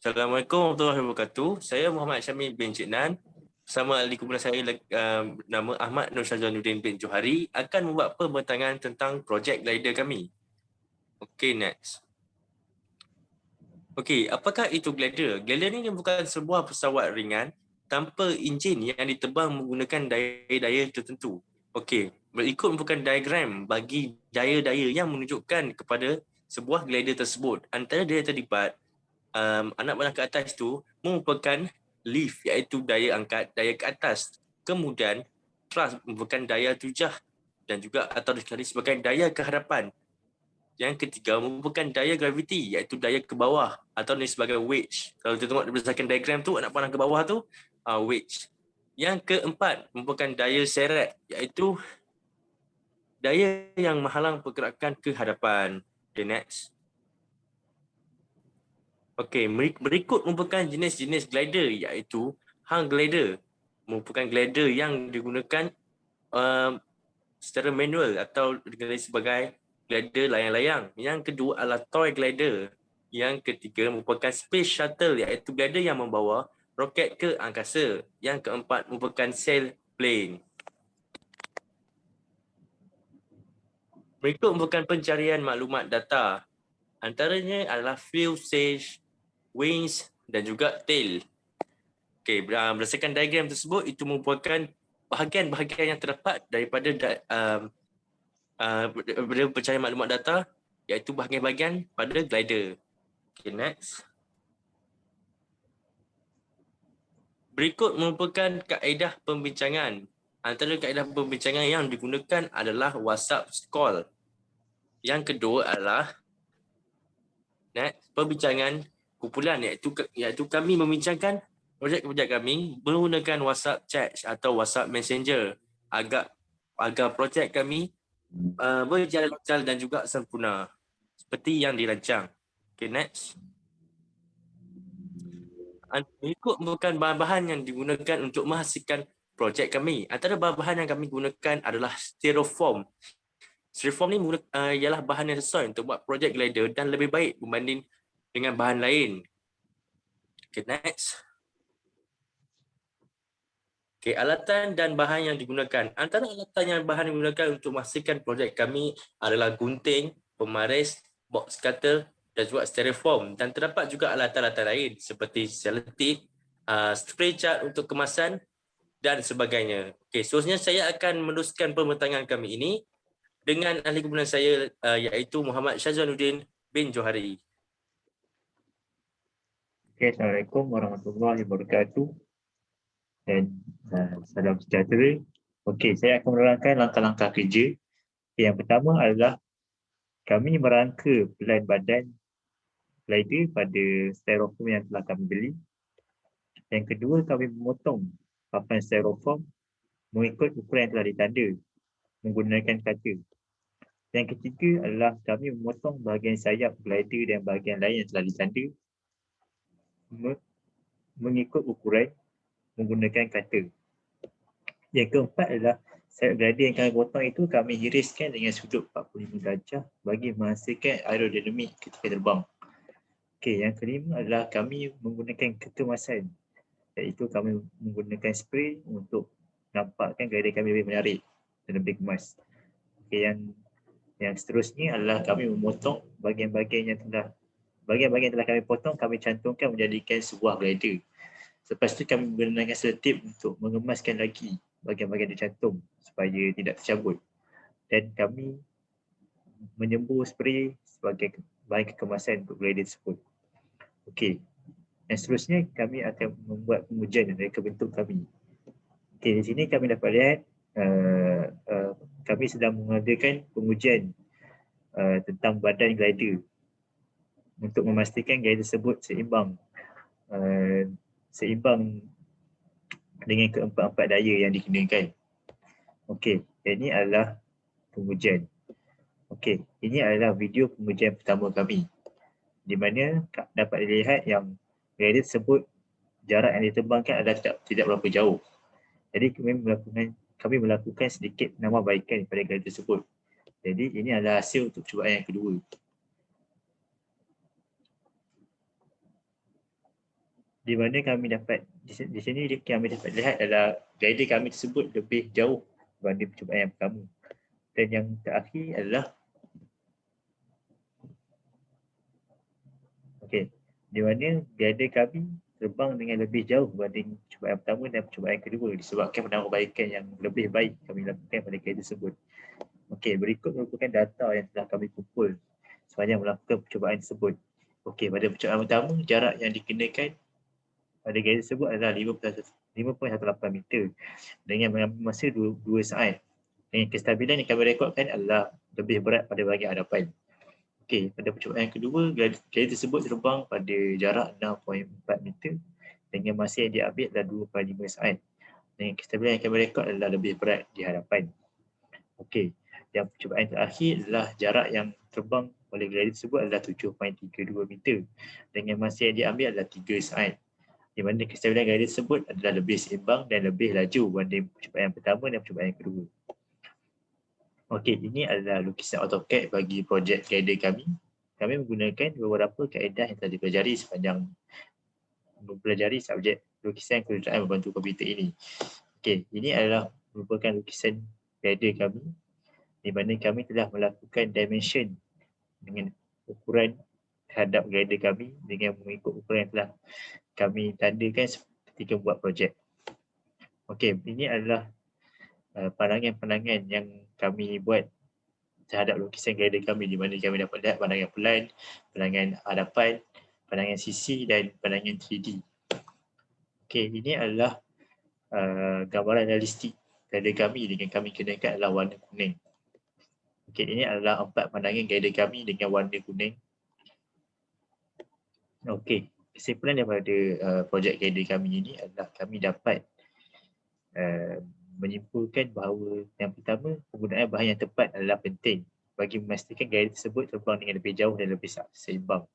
Assalamualaikum warahmatullahi wabarakatuh. Saya Muhammad Syamil bin Cik Nan. Bersama ahli kumpulan saya nama Ahmad Nur Syahjanuddin bin Johari akan membuat pembincangan tentang projek glider kami. Okey, next. Okey, apakah itu glider? Glider ini bukan sebuah pesawat ringan tanpa enjin yang ditebang menggunakan daya-daya tertentu. Okey, berikut merupakan diagram bagi daya-daya yang menunjukkan kepada sebuah glider tersebut. Antara daya terlibat anak panah ke atas tu merupakan lift, iaitu daya angkat, daya ke atas. Kemudian thrust merupakan daya tujah dan juga atau dikenali sebagai daya ke hadapan. Yang ketiga merupakan daya graviti, iaitu daya ke bawah atau ni sebagai wedge. Kalau kita tengok berdasarkan diagram tu, anak panah ke bawah tu wedge. Yang keempat merupakan daya seret, iaitu daya yang menghalang pergerakan ke hadapan. Okay, next. Okey, berikut merupakan jenis-jenis glider, iaitu hang glider. Merupakan glider yang digunakan secara manual atau dikenali sebagai glider layang-layang. Yang kedua adalah toy glider. Yang ketiga merupakan space shuttle, iaitu glider yang membawa roket ke angkasa. Yang keempat merupakan sailplane. Berikut merupakan pencarian maklumat data. Antaranya adalah fuselage, wings dan juga tail. Okey, berdasarkan diagram tersebut, itu merupakan bahagian-bahagian yang terdapat daripada pencarian maklumat data, iaitu bahagian-bahagian pada glider. Okay, next. Berikut merupakan kaedah pembincangan. Antara kaedah pembincangan yang digunakan adalah WhatsApp call. Yang kedua adalah pembincangan kumpulan, iaitu kami membincangkan projek-projek kami menggunakan WhatsApp chat atau WhatsApp Messenger agar projek kami berjalan lancar dan juga sempurna seperti yang dirancang. Okay, next. Berikut merupakan bahan-bahan yang digunakan untuk menghasilkan projek kami. Antara bahan-bahan yang kami gunakan adalah styrofoam. Styrofoam ni ialah bahan yang sesuai untuk buat projek glider dan lebih baik berbanding dengan bahan lain. Okay, next. Okay, alatan dan bahan yang digunakan. Antara alatan yang bahan yang digunakan untuk menghasilkan projek kami adalah gunting, pemaris, box cutter dan juga styrofoam. Dan terdapat juga alatan-alatan lain seperti selotip, spray cat untuk kemasan dan sebagainya. Okay, seterusnya saya akan meneruskan pembincangan kami ini dengan ahli kumpulan saya iaitu Muhammad Syahjanuddin bin Johari. Okay, Assalamualaikum warahmatullahi wabarakatuh dan salam sejahtera. Okey, saya akan menerangkan langkah-langkah kerja. Yang pertama adalah kami merangka pelan badan glider pada styrofoam yang telah kami beli. Yang kedua, kami memotong papan styrofoam mengikut ukuran yang telah ditanda menggunakan cutter. Yang ketiga adalah kami memotong bahagian sayap glider dan bahagian lain yang telah ditanda mengikut ukuran menggunakan cutter. Yang keempat adalah sayap glider yang kami potong itu kami hiriskan dengan sudut 45 darjah bagi menghasilkan aerodinamik ketika terbang. Okey, yang kelima adalah kami menggunakan kekemasan, iaitu kami menggunakan spray untuk nampakkan glider kami lebih menarik dan lebih kemas. Okey, yang seterusnya adalah kami memotong bahagian-bahagian yang telah kami potong, kami cantumkan menjadikan sebuah glider. Lepas itu kami menggunakan selotip untuk mengemaskan lagi bahagian-bahagian tercantum supaya tidak tercabut. Dan kami menyembur spray sebagai bahan kekemasan untuk glider tersebut. Okey. Dan seterusnya kami akan membuat pengujian dari bentuk kami. Okey, di sini kami dapat lihat kami sedang mengadakan pengujian tentang badan glider untuk memastikan glider tersebut seimbang dengan keempat-empat daya yang dikenakan. Okey, ini adalah pengujian. Okey, ini adalah video pengujian pertama kami, di mana dapat dilihat yang glider tersebut jarak yang diterbangkan adalah tidak berapa jauh. Jadi kami melakukan sedikit penambahbaikan pada glider tersebut. Jadi ini adalah hasil untuk cubaan yang kedua. di mana kami dapat di sini kami dapat lihat adalah glider kami tersebut lebih jauh berbanding percubaan yang pertama. Dan yang terakhir adalah di mana glider kami terbang dengan lebih jauh berbanding percubaan yang pertama dan percubaan yang kedua disebabkan penambahbaikan yang lebih baik kami lakukan pada glider tersebut. Berikut merupakan data yang telah kami kumpul sepanjang melakukan percubaan tersebut. Pada percubaan pertama, jarak yang dikenakan pada glider tersebut adalah 5.18 meter dengan mengambil masa 2 saat. Dengan kestabilan yang kami rekodkan adalah lebih berat pada bahagian hadapan. Pada percubaan yang kedua, glider tersebut terbang pada jarak 6.4 meter dengan masa yang diambil adalah 2.5 saat. Dengan kestabilan yang kami rekod adalah lebih berat di hadapan. Yang percubaan terakhir adalah jarak yang terbang oleh glider tersebut adalah 7.32 meter dengan masa yang diambil adalah 3 saat. Di mana kestabilan glider tersebut adalah lebih seimbang dan lebih laju berbanding percubaan yang pertama dan percubaan yang kedua. Ini adalah lukisan AutoCAD bagi projek glider kami. Kami menggunakan beberapa kaedah yang telah dipelajari sepanjang mempelajari subjek lukisan kejuruteraan membantu komputer ini. Ini adalah merupakan lukisan glider kami di mana kami telah melakukan dimension dengan ukuran terhadap glider kami dengan mengikut ukuran yang telah kami tandakan ketika membuat projek. Ini adalah pandangan-pandangan yang kami buat terhadap lukisan glider kami di mana kami dapat lihat pandangan pelan, pandangan hadapan, pandangan sisi dan pandangan 3D. Ini adalah gambaran realistik glider kami dengan kami kenakan adalah warna kuning. Ini adalah 4 pandangan glider kami dengan warna kuning. Kesimpulan daripada projek glider kami ini adalah kami dapat menyimpulkan bahawa yang pertama, penggunaan bahan yang tepat adalah penting bagi memastikan glider tersebut terbang dengan lebih jauh dan lebih seimbang.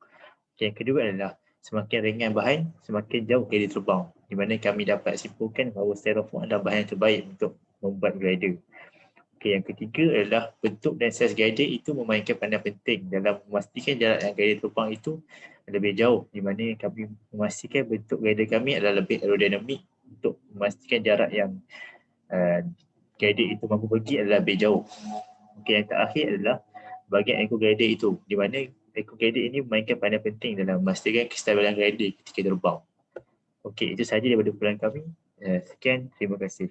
Yang kedua adalah semakin ringan bahan, semakin jauh glider terbang. Di mana kami dapat simpulkan bahawa styrofoam adalah bahan yang terbaik untuk membuat glider. Yang ketiga adalah bentuk dan saiz glider itu memainkan peranan penting dalam memastikan jarak yang glider terbang itu lebih jauh, di mana kami memastikan bentuk glider kami adalah lebih aerodinamik untuk memastikan jarak yang glider itu mampu pergi adalah lebih jauh. Yang terakhir adalah bahagian ekor glider itu, di mana ekor glider ini memainkan peranan penting dalam memastikan kestabilan glider ketika terbang. Itu sahaja daripada kumpulan kami. Sekian, terima kasih.